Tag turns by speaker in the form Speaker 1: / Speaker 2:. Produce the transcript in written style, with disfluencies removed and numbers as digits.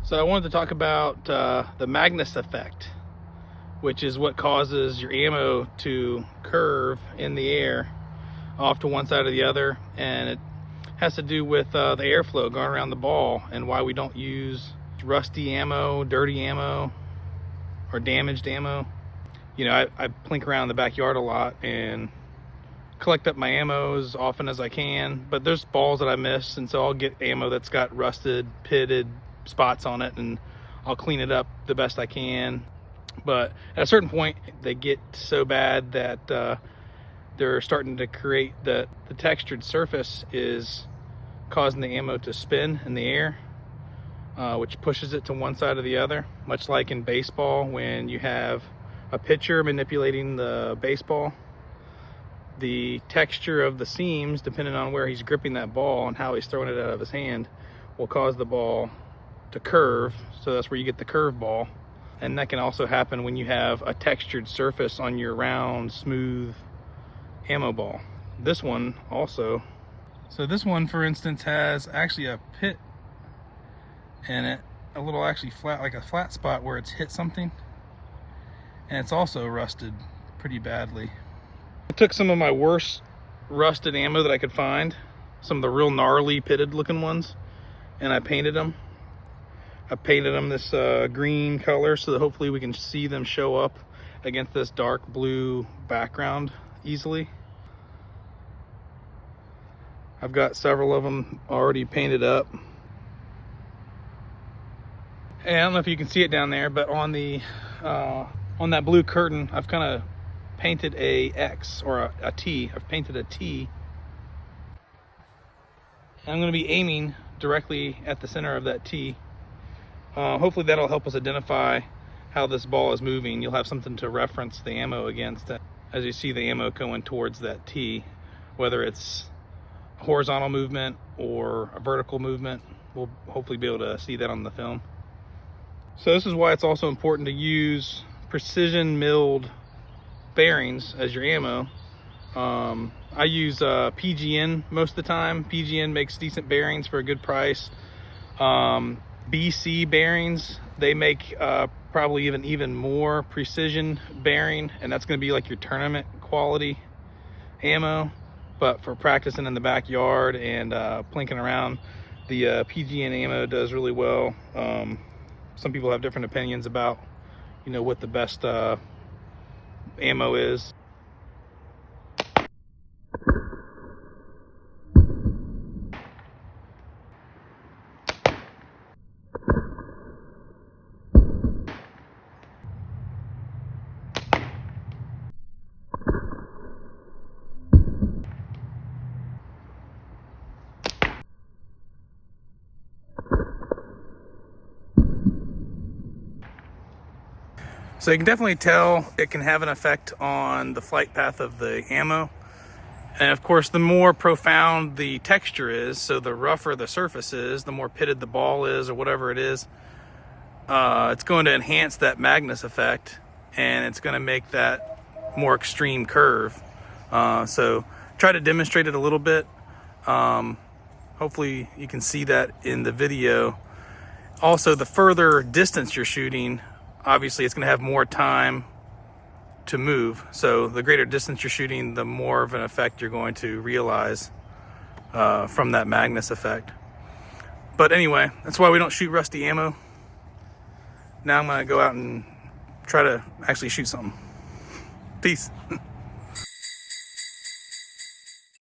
Speaker 1: So I wanted to talk about the Magnus effect, which is what causes your ammo to curve in the air off to one side or the other, and it has to do with the airflow going around the ball and why we don't use rusty ammo, dirty ammo, or damaged ammo. You know, I plink around the backyard a lot and collect up my ammo as often as I can, but there's balls that I miss, and so I'll get ammo that's got rusted, pitted spots on it, and I'll clean it up the best I can. But at a certain point, they get so bad that they're starting to create the textured surface is causing the ammo to spin in the air, which pushes it to one side or the other, much like in baseball when you have a pitcher manipulating the baseball. The texture of the seams, depending on where he's gripping that ball and how he's throwing it out of his hand, will cause the ball to curve. So that's where you get the curve ball. And that can also happen when you have a textured surface on your round, smooth ammo ball. This one also. So this one, for instance, has actually a pit in it, a little actually flat, like a flat spot where it's hit something. And it's also rusted pretty badly. I took some of my worst rusted ammo that I could find, some of the real gnarly pitted looking ones, and I painted them. I painted them this green color so that hopefully we can see them show up against this dark blue background easily. I've got several of them already painted up. And I don't know if you can see it down there, but on the on that blue curtain, I've kind of painted a X or a T. I've painted a T. And I'm going to be aiming directly at the center of that T. Hopefully that'll help us identify how this ball is moving. You'll have something to reference the ammo against as you see the ammo going towards that T, whether it's a horizontal movement or a vertical movement. We'll hopefully be able to see that on the film. So this is why it's also important to use precision milled bearings as your ammo. I use PGN most of the time. PGN makes decent bearings for a good price. BC bearings, they make probably even more precision bearing, and that's going to be like your tournament quality ammo. But for practicing in the backyard and plinking around, the PGN ammo does really well. Some people have different opinions about, you know, what the best ammo is. So you can definitely tell it can have an effect on the flight path of the ammo. And of course, the more profound the texture is, so the rougher the surface is, the more pitted the ball is or whatever it is, it's going to enhance that Magnus effect, and it's going to make that more extreme curve. So try to demonstrate it a little bit. Hopefully you can see that in the video. Also, the further distance you're shooting, obviously it's going to have more time to move. So the greater distance you're shooting, the more of an effect you're going to realize from that Magnus effect. But anyway, that's why we don't shoot rusty ammo. Now I'm going to go out and try to actually shoot something. Peace.